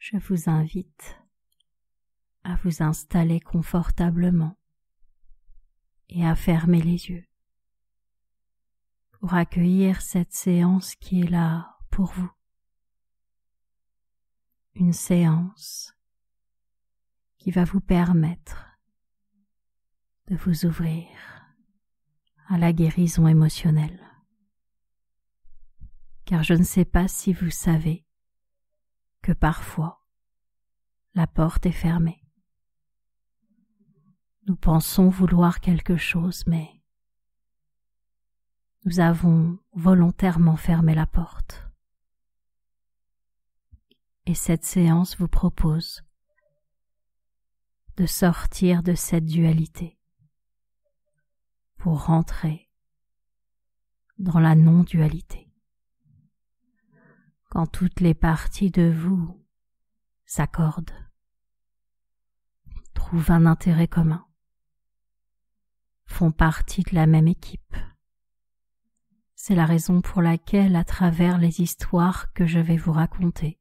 je vous invite à vous installer confortablement et à fermer les yeux pour accueillir cette séance qui est là pour vous. Une séance qui va vous permettre de vous ouvrir à la guérison émotionnelle. Car je ne sais pas si vous savez que parfois la porte est fermée. Nous pensons vouloir quelque chose, mais nous avons volontairement fermé la porte. Et cette séance vous propose de sortir de cette dualité pour rentrer dans la non-dualité. Quand toutes les parties de vous s'accordent, trouvent un intérêt commun, font partie de la même équipe. C'est la raison pour laquelle, à travers les histoires que je vais vous raconter,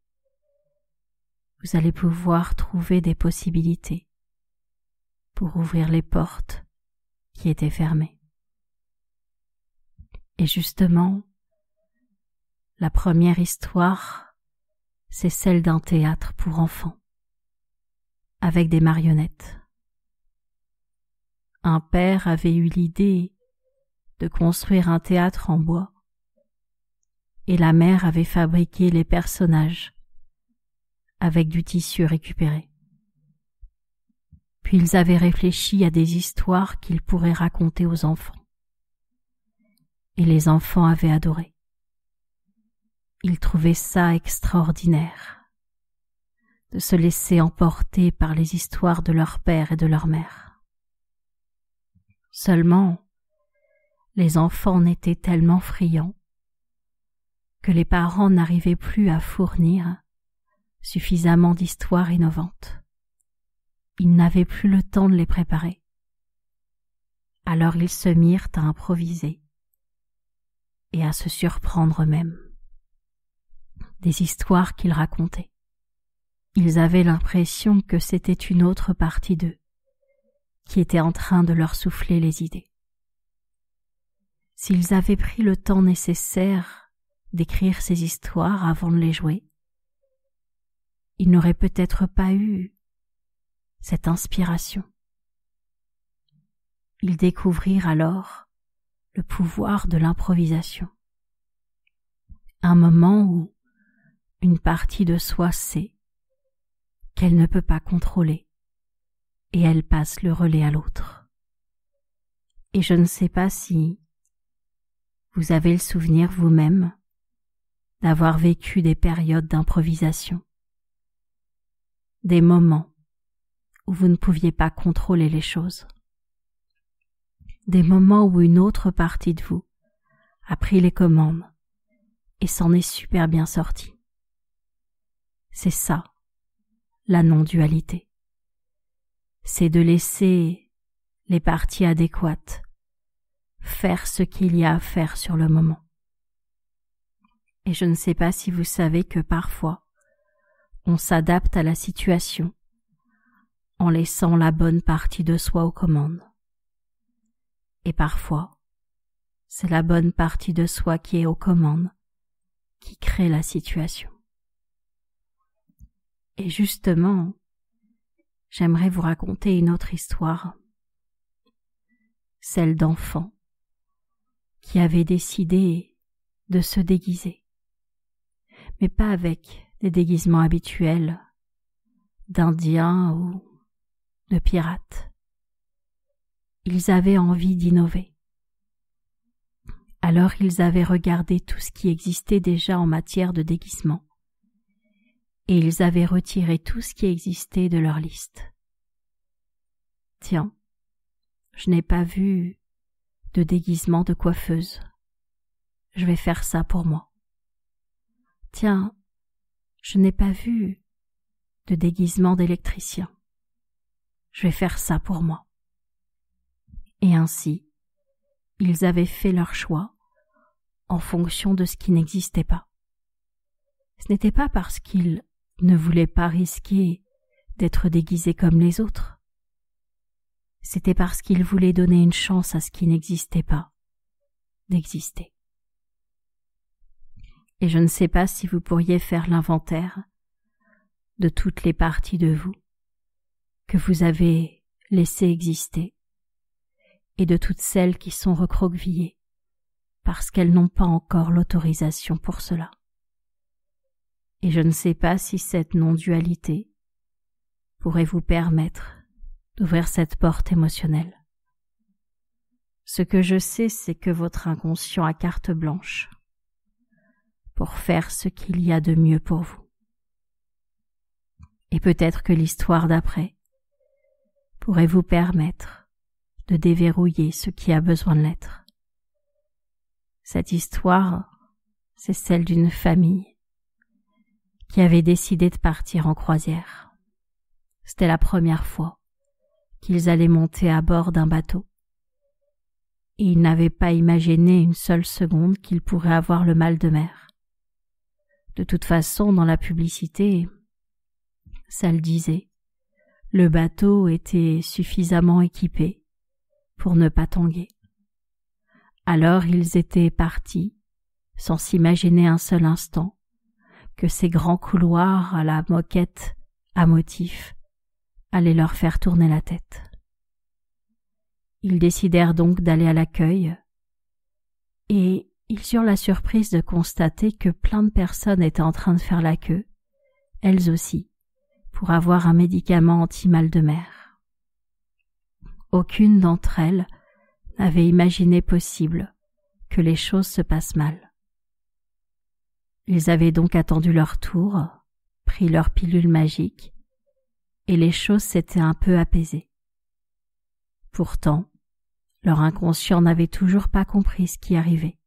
vous allez pouvoir trouver des possibilités pour ouvrir les portes qui étaient fermées. Et justement, la première histoire, c'est celle d'un théâtre pour enfants, avec des marionnettes. Un père avait eu l'idée de construire un théâtre en bois, et la mère avait fabriqué les personnages avec du tissu récupéré. Puis ils avaient réfléchi à des histoires qu'ils pourraient raconter aux enfants. Et les enfants avaient adoré. Ils trouvaient ça extraordinaire, de se laisser emporter par les histoires de leur père et de leur mère. Seulement, les enfants en étaient tellement friands que les parents n'arrivaient plus à fournir suffisamment d'histoires innovantes. Ils n'avaient plus le temps de les préparer. Alors ils se mirent à improviser et à se surprendre eux-mêmes des histoires qu'ils racontaient. Ils avaient l'impression que c'était une autre partie d'eux qui était en train de leur souffler les idées. S'ils avaient pris le temps nécessaire d'écrire ces histoires avant de les jouer, ils n'auraient peut-être pas eu cette inspiration. Ils découvrirent alors le pouvoir de l'improvisation. Un moment où une partie de soi sait qu'elle ne peut pas contrôler et elle passe le relais à l'autre. Et je ne sais pas si vous avez le souvenir vous-même d'avoir vécu des périodes d'improvisation, des moments où vous ne pouviez pas contrôler les choses, des moments où une autre partie de vous a pris les commandes et s'en est super bien sortie. C'est ça, la non-dualité. C'est de laisser les parties adéquates faire ce qu'il y a à faire sur le moment. Et je ne sais pas si vous savez que parfois, on s'adapte à la situation en laissant la bonne partie de soi aux commandes. Et parfois, c'est la bonne partie de soi qui est aux commandes qui crée la situation. Et justement, j'aimerais vous raconter une autre histoire, celle d'enfants qui avaient décidé de se déguiser, mais pas avec des déguisements habituels d'Indiens ou de pirates. Ils avaient envie d'innover. Alors ils avaient regardé tout ce qui existait déjà en matière de déguisement, et ils avaient retiré tout ce qui existait de leur liste. Tiens, je n'ai pas vu de déguisement de coiffeuse. Je vais faire ça pour moi. Tiens, je n'ai pas vu de déguisement d'électricien. Je vais faire ça pour moi. Et ainsi, ils avaient fait leur choix en fonction de ce qui n'existait pas. Ce n'était pas parce qu'ils ne voulait pas risquer d'être déguisé comme les autres. C'était parce qu'il voulait donner une chance à ce qui n'existait pas d'exister. Et je ne sais pas si vous pourriez faire l'inventaire de toutes les parties de vous que vous avez laissées exister et de toutes celles qui sont recroquevillées parce qu'elles n'ont pas encore l'autorisation pour cela. Et je ne sais pas si cette non-dualité pourrait vous permettre d'ouvrir cette porte émotionnelle. Ce que je sais, c'est que votre inconscient a carte blanche pour faire ce qu'il y a de mieux pour vous. Et peut-être que l'histoire d'après pourrait vous permettre de déverrouiller ce qui a besoin de l'être. Cette histoire, c'est celle d'une famille qui avait décidé de partir en croisière. C'était la première fois qu'ils allaient monter à bord d'un bateau. Et ils n'avaient pas imaginé une seule seconde qu'ils pourraient avoir le mal de mer. De toute façon, dans la publicité, ça le disait, le bateau était suffisamment équipé pour ne pas tanguer. Alors ils étaient partis, sans s'imaginer un seul instant que ces grands couloirs à la moquette à motifs allaient leur faire tourner la tête. Ils décidèrent donc d'aller à l'accueil et ils eurent la surprise de constater que plein de personnes étaient en train de faire la queue, elles aussi, pour avoir un médicament anti-mal de mer. Aucune d'entre elles n'avait imaginé possible que les choses se passent mal. Ils avaient donc attendu leur tour, pris leur pilule magique, et les choses s'étaient un peu apaisées. Pourtant, leur inconscient n'avait toujours pas compris ce qui arrivait.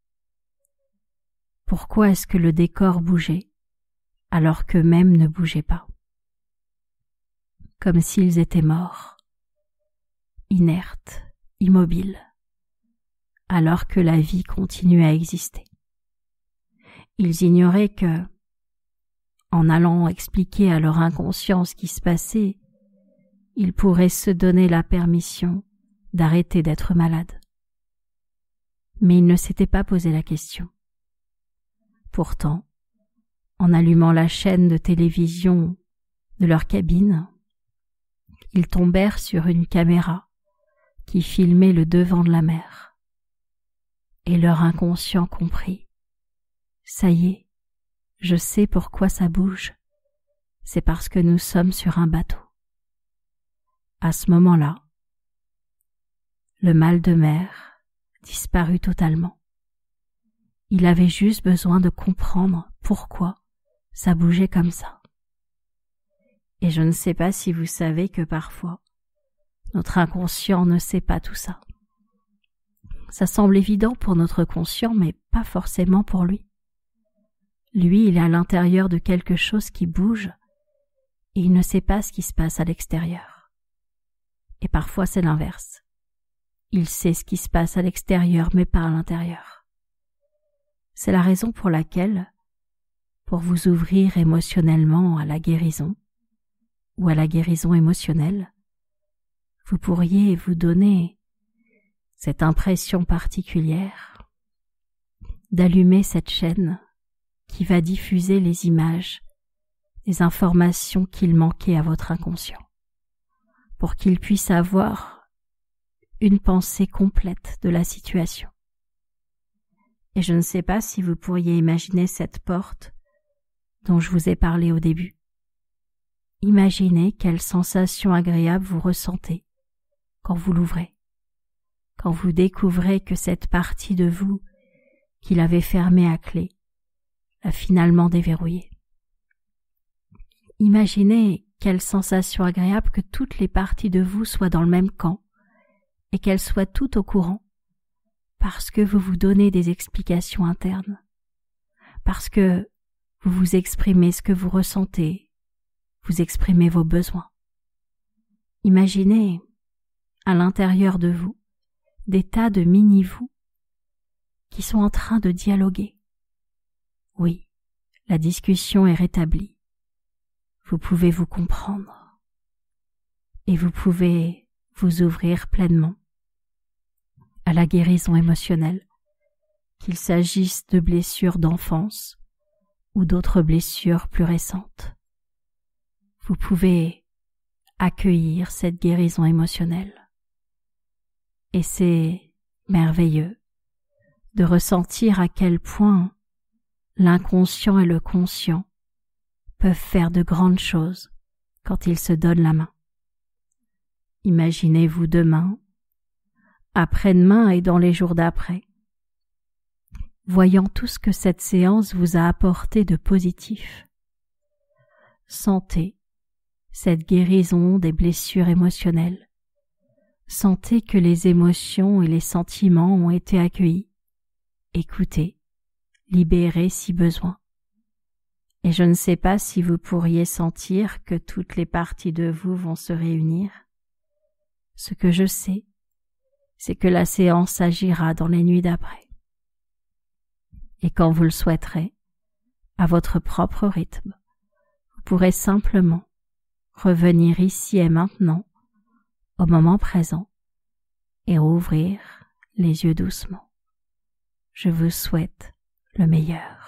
Pourquoi est-ce que le décor bougeait alors qu'eux-mêmes ne bougeaient pas? Comme s'ils étaient morts, inertes, immobiles, alors que la vie continuait à exister. Ils ignoraient que, en allant expliquer à leur inconscient ce qui se passait, ils pourraient se donner la permission d'arrêter d'être malades. Mais ils ne s'étaient pas posé la question. Pourtant, en allumant la chaîne de télévision de leur cabine, ils tombèrent sur une caméra qui filmait le devant de la mer. Et leur inconscient comprit. Ça y est, je sais pourquoi ça bouge. C'est parce que nous sommes sur un bateau. À ce moment-là, le mal de mer disparut totalement. Il avait juste besoin de comprendre pourquoi ça bougeait comme ça. Et je ne sais pas si vous savez que parfois, notre inconscient ne sait pas tout ça. Ça semble évident pour notre conscient, mais pas forcément pour lui. Lui, il est à l'intérieur de quelque chose qui bouge et il ne sait pas ce qui se passe à l'extérieur. Et parfois c'est l'inverse. Il sait ce qui se passe à l'extérieur, mais pas à l'intérieur. C'est la raison pour laquelle, pour vous ouvrir émotionnellement à la guérison, ou à la guérison émotionnelle, vous pourriez vous donner cette impression particulière d'allumer cette chaîne qui va diffuser les images, les informations qu'il manquait à votre inconscient, pour qu'il puisse avoir une pensée complète de la situation. Et je ne sais pas si vous pourriez imaginer cette porte dont je vous ai parlé au début. Imaginez quelle sensation agréable vous ressentez quand vous l'ouvrez, quand vous découvrez que cette partie de vous qu'il avait fermée à clé l'a finalement déverrouillée. Imaginez quelle sensation agréable que toutes les parties de vous soient dans le même camp et qu'elles soient toutes au courant parce que vous vous donnez des explications internes, parce que vous vous exprimez ce que vous ressentez, vous exprimez vos besoins. Imaginez à l'intérieur de vous des tas de mini-vous qui sont en train de dialoguer. Oui, la discussion est rétablie. vous pouvez vous comprendre et vous pouvez vous ouvrir pleinement à la guérison émotionnelle, qu'il s'agisse de blessures d'enfance ou d'autres blessures plus récentes. Vous pouvez accueillir cette guérison émotionnelle. Et c'est merveilleux de ressentir à quel point l'inconscient et le conscient peuvent faire de grandes choses quand ils se donnent la main. Imaginez-vous demain, après-demain et dans les jours d'après, voyant tout ce que cette séance vous a apporté de positif. Sentez cette guérison des blessures émotionnelles. Sentez que les émotions et les sentiments ont été accueillis, écoutés, libérés si besoin. Et je ne sais pas si vous pourriez sentir que toutes les parties de vous vont se réunir. Ce que je sais, c'est que la séance agira dans les nuits d'après. Et quand vous le souhaiterez, à votre propre rythme, vous pourrez simplement revenir ici et maintenant, au moment présent, et rouvrir les yeux doucement. Je vous souhaite le meilleur.